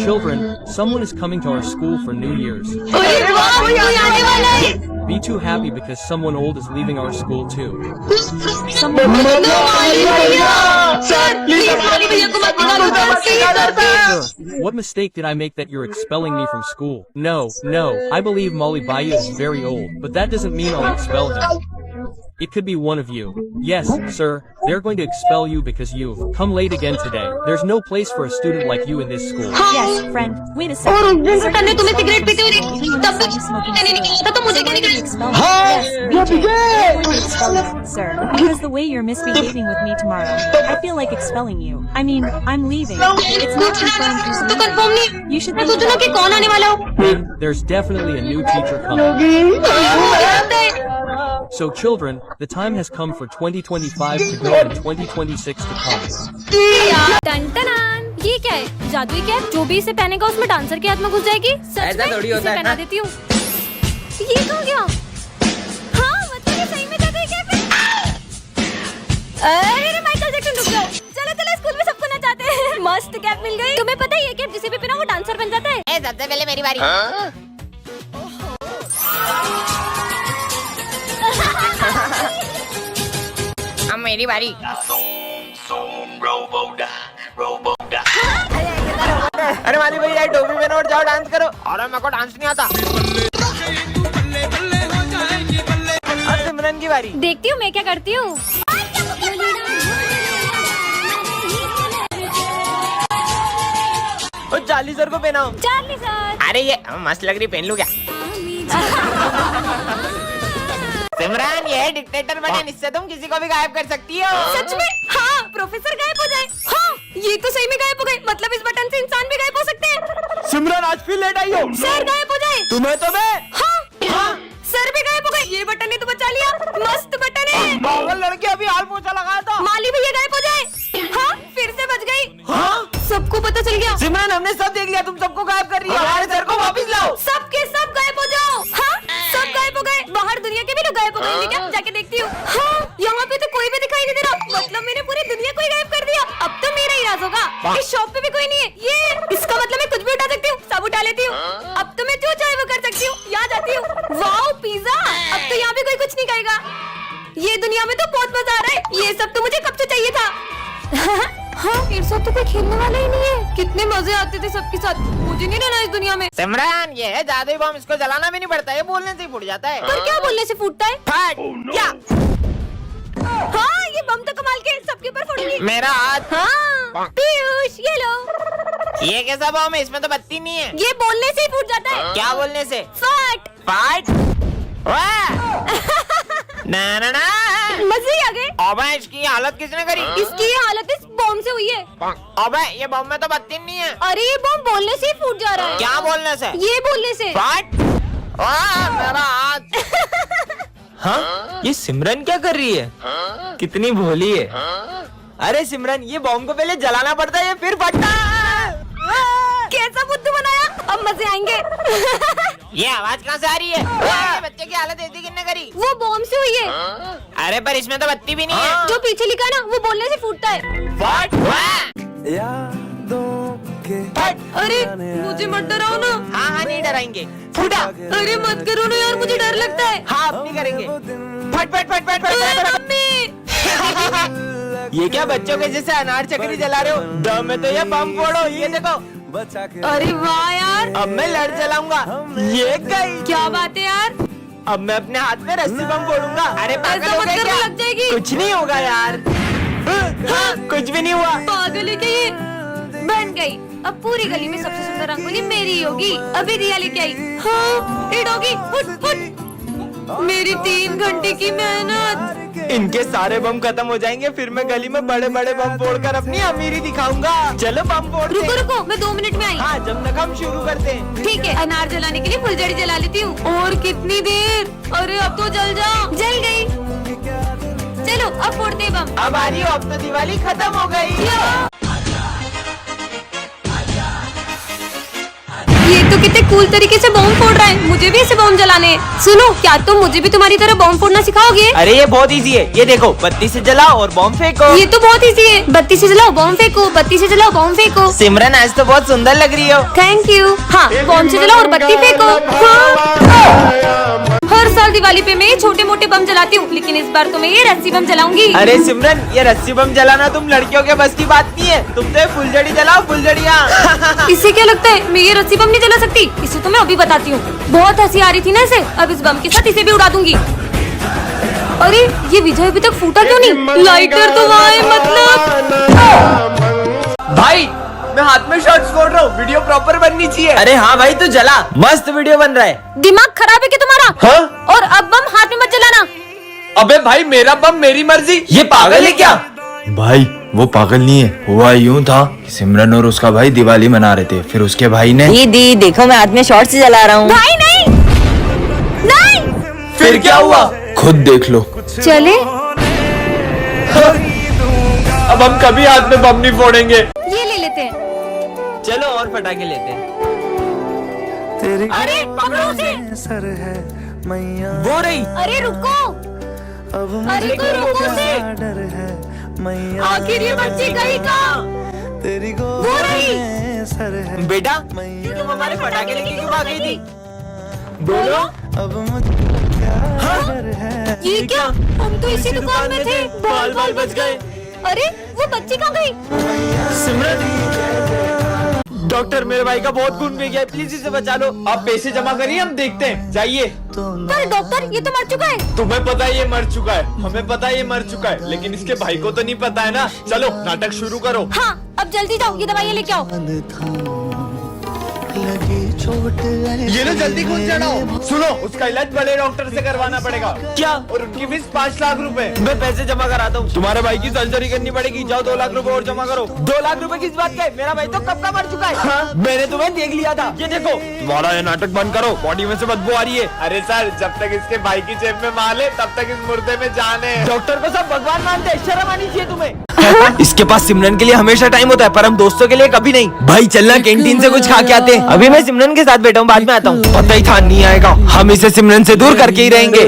Children, someone is coming to our school for New Year's. Be too happy because someone old is leaving our school too. What mistake did I make that you're expelling me from school? No, I believe Molly Bayu is very old, but that doesn't mean I'll expel him. It could be one of you. Yes, sir, they're going to expel you because you've come late again today. There's no place for a student like you in this school. Yes, friend. Wait a second. Sir, because the way you're misbehaving with me tomorrow, I feel like expelling you. I mean, I'm leaving. It's not confirmed who's leaving. You should think about it. There's definitely a new teacher coming. So children, the time has come for 2025 to go and 2026 to come. Ton ये क्या है? जादुई cap? जो भी इसे पहनेगा उसमें dancer के हाथ में घुस जाएगी। सच में इसे पहना देती हूँ। ये कहाँ गया? हाँ, मतलब ये सही में जादुई कैप है। अरे माइकल जैक्सन रुक जाओ। चलो स्कूल में सबको नचाते हैं। मस्त कैप मिल गई। तुम्हें पता है ये कैप जिसे भी पहना वो डांसर बन जाता है। सबसे पहले मेरी बारी। अब मेरी बारी। अरे माली भैया टोपी पहनो और जाओ डांस करो। और मेरे को डांस नहीं आता। अब सिमरन की बारी। देखती हूँ मैं क्या करती हूँ। और चार्ली सर को पहनाओ। Charlie sir. अरे ये मस्त लग रही, पहन लूं क्या? सिमरन ये डिक्टेटर बटन, इससे तुम किसी को भी गायब कर सकती हो। सच में? हाँ, प्रोफेसर गायब हो जाए। हाँ, ये तो सही में गायब हो गए। मतलब इस बटन से इंसान भी गायब हो सकते हैं। सिमरन आज फिर लेट आई हो। सर गायब हो जाए। तुम्हें तो मैं। हाँ, सर भी गायब हो गए। ये बटन ने तो बचा लिया। मस्त बटन है। पागल लड़की अभी हाल पोछा लगाया था। माली भैया गायब हो जाए। हाँ, फिर से बच गई। हाँ, सबको पता चल गया। सिमरन हमने सब देख लिया, तुम सबको गायब कर रही हो। हमारे सर को वापस लाओ। सबके सब गायब हो जाओ। हाँ, सब गायब हो गए। बाहर दुनिया के भी लोग गायब हो गए। क्या जाके देखती हूँ। हाँ, यहाँ पे तो कोई भी दिखाई नहीं दे रहा। मतलब मैंने पूरी दुनिया को ही गायब कर दिया। अब तो मेरा ही राज होगा। इस शॉप पे भी कोई नहीं है। ये इसका मतलब मैं कुछ भी उठा सकती हूँ, सब उठा लेती हूँ। अब तो मैं जो चाहे वो कर सकती हूँ। यहाँ जाती हूँ। Wow pizza. अब तो यहाँ भी कोई कुछ नहीं कहेगा। ये दुनिया में तो बहुत मजा आ रहा है। ये सब तो मुझे कब से चाहिए था। हाँ, मेरे साथ तो कोई खेलने वाला ही नहीं है। कितने मजे आते थे सबके साथ। मुझे नहीं रहना इस दुनिया में। सिमरन ये है जादुई बम, इसको जलाना भी नहीं पड़ता है, बोलने से ही फूट जाता है। पर क्या बोलने से फूटता है? फट क्या? हाँ, ये बम तो कमाल के सबके ऊपर फूटेगी। मेरा हाथ। हाँ, पीयूष ये लो। ये कैसा बम है? इसमें तो बत्ती नहीं है। ये बोलने से ही फूट जाता है। क्या बोलने से? फट। फट। ना ना ना, मजे ही आ गए। अबे इसकी हालत किसने करी? इसकी ये हालत इस बम से हुई है। अबे ये बम में तो बत्ती नहीं है। अरे ये बम बोलने से ही फूट जा रहा है। क्या बोलने से? ये बोलने से। फट। मेरा हाथ। हाँ, ये सिमरन क्या कर रही है? कितनी भोली है। अरे सिमरन ये बम को पहले जलाना पड़ता है फिर फटता है। कैसा बुद्धू बनाया? अब मजे आएंगे। ये आवाज कहाँ से आ रही है? ये बच्चे की हालत ऐसी किसने करी? वो बम से हुई है। अरे पर इसमें तो बत्ती भी नहीं है। जो पीछे लिखा ना वो बोलने से फूटता है। फट। अरे मुझे मत डराओ ना। हाँ नहीं डराएंगे। फूटा। अरे मत करो ना यार, मुझे डर लगता है। हाँ अब नहीं करेंगे। फट फट फट फट फट। ये क्या बच्चों के जैसे अनार चक्री जला रहे हो? दम में तो ये बम फोड़ो। ये देखो। अरे वाह यार, अब मैं लड़ चलाऊंगा। ये गई। क्या बात है यार। अब मैं अपने हाथ में रस्सी बम फोड़ूंगा। अरे पागल ऐसा हो मत गए करो, क्या? लग जाएगी। कुछ नहीं होगा यार। हाँ, कुछ भी नहीं हुआ। पागल है क्या ये? बन गई। अब पूरी गली में सबसे सुंदर रंगोली मेरी ही होगी। अभी रिया लेके आई। हाँ, हिट होगी। Foot foot. मेरी 3 घंटे की मेहनत। इनके सारे बम खत्म हो जाएंगे, फिर मैं गली में बड़े बड़े बम फोड़कर अपनी अमीरी दिखाऊंगा। चलो बम फोड़ते हैं। रुको रुको, मैं 2 मिनट में आई। हाँ, जब तक हम शुरू करते हैं। ठीक है, अनार जलाने के लिए फुलझड़ी जला लेती हूँ। और कितनी देर? अरे अब तो जल जाओ। जल गई। चलो अब फोड़ते हैं बम। अब आ रही हो, अब तो दिवाली खत्म हो गई। ये तो कितने कूल तरीके से बॉम्ब फोड़ रहा है। मुझे भी ऐसे बॉम्ब जलाने हैं। सुनो, क्या तुम मुझे भी तुम्हारी तरह बॉम्ब फोड़ना सिखाओगे? अरे ये बहुत इजी है, ये देखो, बत्ती से जलाओ और बॉम्ब फेंको। ये तो बहुत इजी है। बत्ती से जलाओ बॉम्ब फेंको, बत्ती से जलाओ बॉम्ब फेंको। सिमरन आज तो बहुत सुंदर लग रही हो। Thank you. हाँ, बॉम्ब से जलाओ और बत्ती फेंको। हाँ। हर साल दिवाली पे मैं छोटे मोटे बम जलाती हूँ, लेकिन इस बार तो मैं ये रस्सी बम जलाऊंगी। अरे सिमरन, ये रस्सी बम जलाना तुम लड़कियों के बस की बात नहीं है। तुम तो फुलझड़ी जलाओ, फुलझड़ियाँ। इससे क्या लगता है मैं ये रस्सी बम नहीं जला सकती? इसे तो मैं अभी बताती हूँ। बहुत हंसी आ रही थी ना इसे, अब इस बम के साथ इसे भी उड़ा दूंगी। अरे ये विजय अभी तक फूटा क्यों नहीं? लाइटर तो वहाँ है, मतलब। भाई मैं हाथ में शॉट्स फोड़ रहा हूँ, वीडियो प्रॉपर बननी चाहिए। अरे हाँ भाई, तू जला, मस्त वीडियो बन रहा है। दिमाग खराब है क्या तुम्हारा? हाँ? और अब बम हाथ में मत जलाना। अबे भाई, मेरा बम मेरी मर्जी। ये पागल है क्या? भाई वो पागल नहीं है, हुआ यूं था कि सिमरन और उसका भाई दिवाली मना रहे थे, फिर उसके भाई ने दीदी देखो मैं हाथ में शॉर्ट से जला रहा हूँ। भाई नहीं, नहीं। फिर क्या हुआ? खुद देख लो। चले, अब हम कभी हाथ में बम नहीं फोड़ेंगे। ये ले लेते हैं। चलो और पटाखे लेते हैं। अरे पकड़ो उसे। वो रही। अरे रुको, अरे कोई रुको उसे। आखिर ये बच्ची गई कहाँ? वो रही। बेटा, तुम हमारे पटाखे लेके क्यों भाग गई थी? बोलो। ये क्या? हम तो इसी दुकान में थे। बाल बाल बच गए। अरे वो बच्ची कहाँ गई? डॉक्टर, मेरे भाई का बहुत खून बह गया है, प्लीज इसे बचा लो। आप पैसे जमा करिए, हम देखते हैं, जाइए। पर डॉक्टर, ये तो मर चुका है। तुम्हें पता है ये मर चुका है, हमें पता है ये मर चुका है, लेकिन इसके भाई को तो नहीं पता है ना। चलो नाटक शुरू करो। हाँ, अब जल्दी जाओ, ये दवाइयाँ लेके आओ। ये लो जल्दी खून चढ़ाओ। सुनो, उसका इलाज बड़े डॉक्टर से करवाना पड़ेगा। क्या? और उनकी फीस 5 लाख रुपए। मैं पैसे जमा कराता हूँ। तुम्हारे भाई की सर्जरी करनी पड़ेगी, जाओ 2 लाख रुपए और जमा करो। 2 लाख रुपए किस बात का है? मेरा भाई तो कब का मर चुका है। हाँ? मैंने तुम्हें देख लिया था। ये देखो। तुम्हारा ये नाटक बंद करो, बॉडी में से बदबू आ रही है। अरे सर, जब तक इसके भाई की जेब में माल है, तब तक इस मुर्दे में जान है। डॉक्टर को सब भगवान मानते हैं, शर्म आनी चाहिए तुम्हें। इसके पास सिमरन के लिए हमेशा टाइम होता है, पर हम दोस्तों के लिए कभी नहीं। भाई चलना कैंटीन से कुछ खा के आते हैं। अभी मैं सिमरन के साथ बैठा हूँ, बाद में आता हूँ। पता ही था नहीं आएगा, हम इसे सिमरन से दूर करके ही रहेंगे।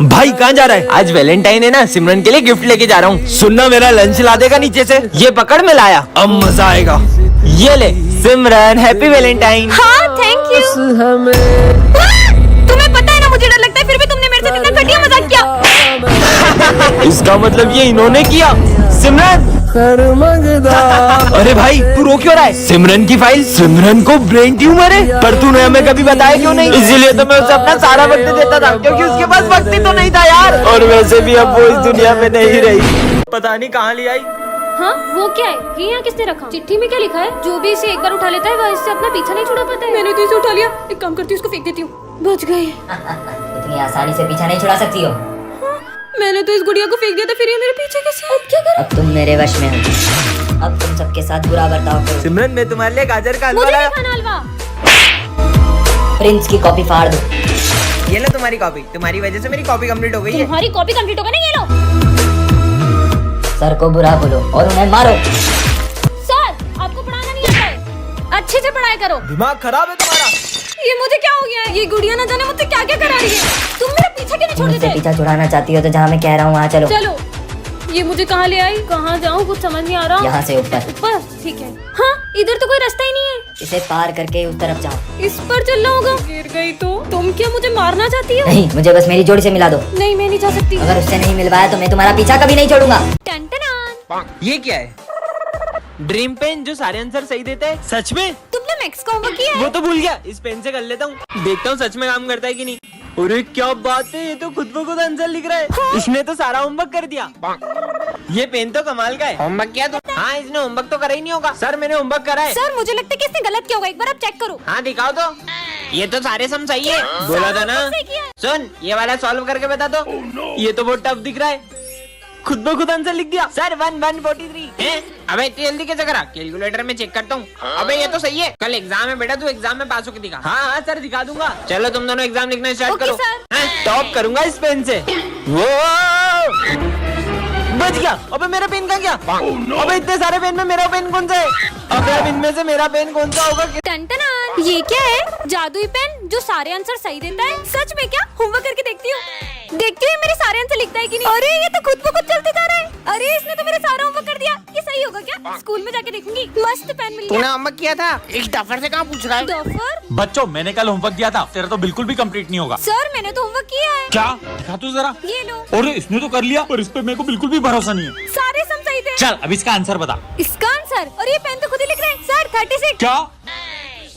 भाई कहाँ जा रहा है? आज वैलेंटाइन है ना, सिमरन के लिए गिफ्ट लेके जा रहा हूँ। सुनना, मेरा लंच ला देगा नीचे से। ये पकड़ में लाया, अब मजा आएगा। ये ले सिमरन, हैप्पी वैलेंटाइन। हाँ, थैंक यू। तुम्हें पता है ना मुझे डर लगता है, फिर भी तुमने मेरे से कितना घटिया मजाक किया। इसका मतलब ये इन्होंने किया। सिमरन, अरे भाई तू रो क्यों रहा है? सिमरन की फाइल, सिमरन को ब्रेन ट्यूमर है, पर तूने हमें कभी बताया क्यों नहीं? इसीलिए तो मैं उसे अपना सारा वक्त देता था, क्योंकि उसके पास वक्त ही तो नहीं था यार। और वैसे भी अब वो इस दुनिया में नहीं रही, पता नहीं कहाँ ले आई। हाँ, वो क्या है? ये यहाँ किसने रखा? चिट्ठी में क्या लिखा है? जो भी इसे एक बार उठा लेता है, वह इससे अपना पीछा नहीं छुड़ा पाता है। मैंने तो इसे उठा लिया, एक काम करती हूँ, उसको फेंक देती हूँ। बच गए। इतनी आसानी से पीछा नहीं छुड़ा सकती हो। मैंने तो इस गुड़िया को फेंक दिया था, फिर ये मेरे पीछे कैसे? अब क्या करूं? अब तुम मेरे वश में हो। अब तुम सबके साथ बुरा बर्ताव करो। सिमरन, मैं तुम्हारे लिए गाजर का हलवा मुझे लाया। नहीं खाना हलवा। प्रिंस की कॉपी फाड़ दो। ये लो तुम्हारी कॉपी, तुम्हारी वजह से मेरी कॉपी कंप्लीट हो गई है। तुम्हारी कॉपी कंप्लीट होगा ना, ये लो। सर को बुरा बोलो और उन्हें मारो। सर, आपको पढ़ाना नहीं आता है, अच्छे से पढ़ाई करो। दिमाग खराब है तुम्हारा। ये मुझे क्या हो गया है? ये गुड़िया ना जाने मुझसे क्या क्या करा रही है। तुम मेरा पीछा क्यों नहीं छोड़ मुझसे देते? पीछा छुड़ाना चाहती हो तो जहाँ मैं कह रहा हूँ वहाँ चलो। चलो। ये मुझे कहाँ ले आई? कहाँ जाऊँ, कुछ समझ नहीं आ रहा। यहाँ से ऊपर। ऊपर, ठीक है। हाँ, इधर तो कोई रास्ता ही नहीं है। इसे पार करके उस तरफ जाओ। इस पर चलना होगा। गिर गई तो? तुम क्या मुझे मारना चाहती हो? नहीं, मुझे बस मेरी जोड़ी से मिला दो। नहीं, मैं नहीं जा सकती। अगर उससे नहीं मिलवाया तो मैं तुम्हारा पीछा कभी नहीं छोड़ूंगा। टन-टन-टन। ये क्या है? ड्रीम पेन जो सारे आंसर सही देते हैं। सच में? तुमने मैक्स का होमवर्क किया है? वो तो भूल गया, इस पेन से कर लेता हूँ, देखता हूँ सच में काम करता है कि नहीं। अरे क्या बात है, ये तो खुद ब खुद आंसर लिख रहा है। हाँ। इसने तो सारा होमवर्क कर दिया। ये पेन तो कमाल का है। होमवर्क किया तो? हाँ, इसने होमवर्क तो करा ही नहीं होगा। सर, मैंने होमवर्क करा है। सर, मुझे लगता है कि इसने गलत किया होगा, एक बार आप चेक करो। हाँ, दिखाओ तो। ये तो सारे सम सही है। बोला था ना। सही किया है। सुन, ये वाला सॉल्व करके बता दो। ये तो बहुत टफ दिख रहा है। खुद ब खुद आंसर लिख दिया। सर 1143 है। अबे इतनी जल्दी कैसे करा? कैलकुलेटर में चेक करता हूँ। अबे ये तो सही है। कल एग्जाम है बेटा, तू एग्जाम में पास होके दिखा। हाँ हाँ सर, दिखा दूंगा। चलो तुम दोनों एग्जाम लिखना स्टार्ट ओके, करो। सर। टॉप करूंगा इस पेन से। वो बच गया। अबे मेरा पेन कहाँ गया? अबे इतने सारे पेन में मेरा पेन कौन सा है? अबे अब इनमें से मेरा पेन कौन सा होगा? टन ये क्या है? जादुई पेन जो सारे आंसर सही देता है? सच में क्या? होमवर्क करके देखती हूँ मेरे सारे आंसर लिखता है कि नहीं। अरे ये तो खुद ब खुद चलते जा रहा है। अरे इसने तो मेरा सारा होमवर्क कर दिया। ये सही होगा क्या? स्कूल में जाके देखूंगी। मस्त पेन मिल गया। होमवर्क किया था? इस डफर से कहाँ पूछ रहा है? डॉफर? बच्चों मैंने कल होमवर्क दिया था, तेरा तो बिल्कुल भी कंप्लीट नहीं होगा। सर मैंने तो होमवर्क किया है। क्या दिखा तू जरा? ये लो। अरे इसने तो कर लिया, पर इस पे मेरे को बिल्कुल भी भरोसा नहीं है। सारे सम सही थे। चल अब इसका आंसर बता। इसका आंसर? और ये पेन तो खुद ही लिख रहे हैं सर। 36। क्या?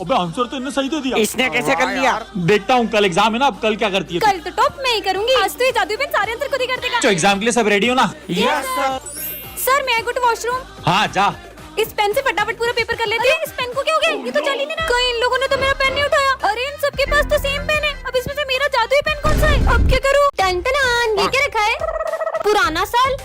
अबे आंसर तो इन्हें सही दे दिया। इसने कैसे कर लिया? देखता हूँ कल एग्जाम है ना, अब कल क्या करती है तू? कल तो टॉप मैं ही करूंगी। आज तो ये जादुई पेन सारे आंसर खुद ही कर देगा। तो एग्जाम के लिए सब रेडी हो ना? सर मैं गो टू वॉशरूम। हाँ जा। इस पेन से फटाफट पूरा पेपर कर लेते हैं। इस पेन को क्या हो गया? ये तो चल ही नहीं रहा। कहीं इन लोगों ने तो मेरा पेन नहीं उठाया। अरे इन सबके पास तो सेम पेन है। अब इसमें से मेरा जादुई पेन कौन सा है? अब क्या करूँ? टन ये क्या रखा है? पुराना साल।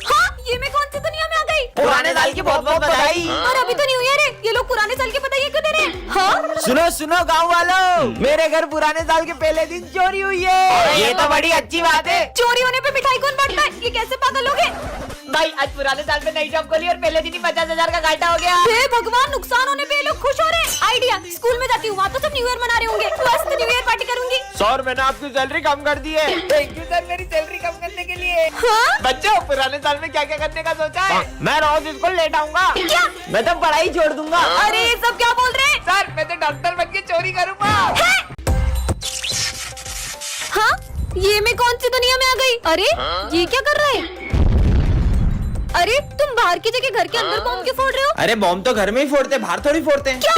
हाँ ये मैं कौन सी दुनिया में आ गई? पुराने साल की बहुत बहुत बधाई। और अभी तो न्यू ईयर है। ये लोग पुराने साल की बधाई क्यों दे रहे हैं? हाँ सुनो सुनो गाँव वालों, मेरे घर पुराने साल के पहले दिन चोरी हुई है। ये तो बड़ी अच्छी बात है। चोरी होने पे मिठाई कौन बांटता है? ये कैसे पागल हो गए? भाई आज पुराने साल में नई जॉब खोली और पहले दिन ही 50,000 का घाटा हो गया। हे भगवान, नुकसान होने पे ये लोग खुश हो रहे हैं। आइडिया, स्कूल में जाती हूँ, वहाँ तो सब न्यू ईयर मना रहे होंगे। मस्त न्यू ईयर पार्टी करूंगी। सर मैंने आपकी सैलरी कम कर दी है। थैंक यू सर मेरी सैलरी कम करने के लिए। हाँ? बच्चों पुराने साल में क्या क्या करने का सोचा है? मैं रोज स्कूल लेट आऊंगा। क्या? मैं तो पढ़ाई छोड़ दूंगा। अरे ये सब क्या बोल रहे हैं? सर मैं तो डॉक्टर बन के चोरी करूंगा। हाँ? ये मैं कौन सी दुनिया में आ गई? अरे ये क्या कर रहे हैं? अरे तुम बाहर की जगह घर के अंदर बॉम्ब क्यों फोड़ रहे हो? अरे बॉम्ब तो घर में ही फोड़ते, बाहर थोड़ी फोड़ते हैं। क्या?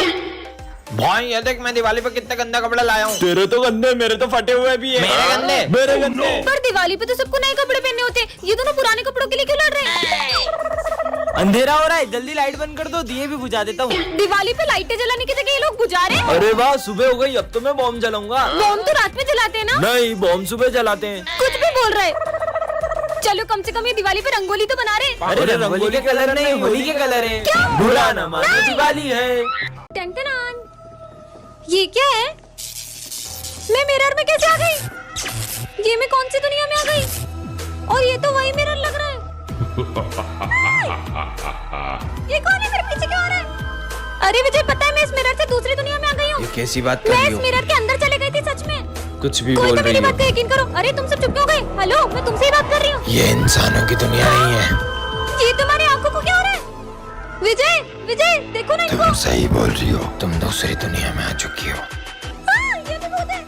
भाई ये देख मैं दिवाली पे कितना गंदा कपड़ा लाया हूँ। तेरे तो गंदे, मेरे तो फटे हुए भी है। मेरे गंदे? मेरे गंदे। पर दिवाली पे तो सबको नए कपड़े पहनने होते हैं। ये दोनों पुराने कपड़ों के लिए क्यों लड़ रहे हैं? अंधेरा हो रहा है, जल्दी लाइट बंद कर दो, दिए भी बुझा देता हूँ। दिवाली पे लाइटें जलाने की जगह ये लोग बुझा रहे हैं। अरे वाह, सुबह हो गई, अब तो मैं बॉम्ब जलाऊंगा। बॉम्ब तो रात में जलाते हैं ना? नहीं, बॉम्ब सुबह जलाते हैं। कुछ भी बोल रहे। चलो कम से कम ये दिवाली पे रंगोली तो बना रहे। अरे रंगोली के कलर नहीं, होली के कलर है। क्या? बुरा ना मानो, दिवाली है। टन ये क्या है? मैं मिरर में कैसे आ गई? ये मैं कौन सी दुनिया में आ गई? और ये तो वही मिरर लग रहा है। ये कौन है? मेरे पीछे क्यों आ रहा है? अरे मुझे पता है, मैं इस मिरर से दूसरी दुनिया में आ गई हूँ। ये कैसी बात कर मैं रही इस हो? मिरर के अंदर चले गई थी सच में। कुछ भी कोई बोल तो मेरी रही हो? बात का यकीन करो। अरे तुम सब चुप क्यों हो गए? हेलो, मैं तुमसे ही बात कर रही हूँ। ये इंसानों की दुनिया नहीं है। ये तुम्हारी आंखों को क्या हो रहा है? विजय विजय देखो ना इनको। तुम सही बोल रही हो, तुम दूसरी दुनिया में आ चुकी हो। ये तो भूत है।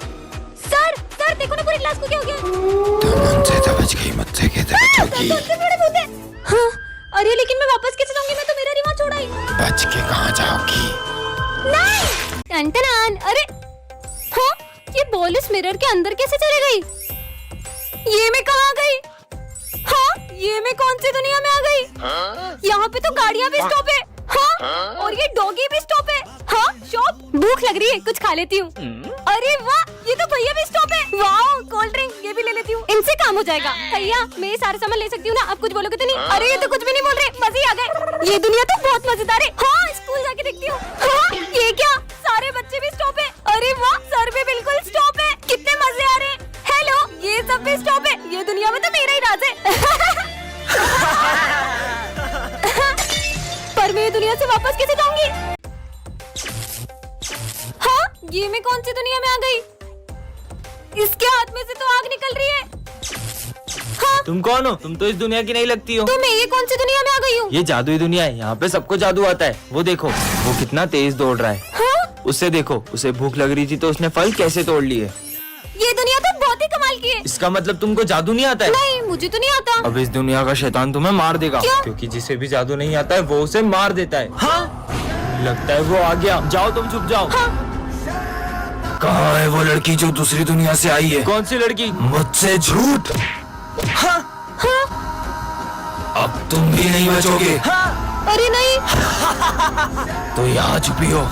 सर देखो ना पूरी क्लास को क्या हो गया? तुम उनसे तो बच गई, मुझसे कैसे बचोगी? सबसे बड़े भूत है। हाँ, अरे लेकिन मैं वापस कैसे जाऊंगी? मैं तो मेरा रिवाज छोड़ा ही। बच के कहाँ जाओगी? नहीं टन अरे हाँ, ये बॉल इस मिरर के अंदर कैसे चली गई? ये मैं कहाँ आ गई? हाँ, ये मैं कौन सी दुनिया में आ गई? यहाँ पे तो गाड़ियाँ भी स्टॉप है। हाँ, और ये डॉगी भी स्टॉप है। हाँ, शॉप। भूख लग रही है, कुछ खा लेती हूँ। अरे वाह, ये तो भैया भी स्टॉप है। वाह, कोल्ड ड्रिंक ये भी ले लेती हूँ, इनसे काम हो जाएगा। भैया मैं ये सारे सामान ले सकती हूँ ना? आप कुछ बोलोगे तो नहीं? अरे ये तो कुछ भी नहीं बोल रहे, मजे आ गए। ये दुनिया तो बहुत मजेदार है। हाँ, स्कूल जाके देखती हूँ। हाँ, ये क्या? सारे बच्चे भी स्टॉप है। अरे वाह, सर भी बिल्कुल स्टॉप है। कितने मजे आ रहे हैं। हेलो, ये सब भी स्टॉप है। ये दुनिया में तो मेरा ही राज है। पर मैं ये दुनिया से वापस कैसे जाऊंगी? हाँ, ये मैं कौन सी दुनिया में आ गई? इसके हाथ में से तो आग निकल रही है। हाँ, तुम कौन हो? तुम तो इस दुनिया की नहीं लगती हो। तो मैं ये कौन सी दुनिया में आ गई हूँ? ये जादुई दुनिया है, यहाँ पे सबको जादू आता है। वो देखो, वो कितना तेज दौड़ रहा है। हाँ? उससे देखो, उसे भूख लग रही थी तो उसने फल कैसे तोड़ लिए। ये दुनिया तो बहुत ही कमाल की है। इसका मतलब तुमको जादू नहीं आता है? नहीं, मुझे तो नहीं आता। अब इस दुनिया का शैतान तुम्हें मार देगा। क्यों? क्योंकि जिसे भी जादू नहीं आता है वो उसे मार देता है। हाँ? लगता है वो आ गया। जाओ तुम चुप जाओ। हाँ? कहाँ है वो लड़की जो दूसरी दुनिया से आई है? कौन सी लड़की? मुझसे झूठ। हाँ? अब तुम भी नहीं बचोगे। अरे नहीं। तो यहाँ छुपी हो।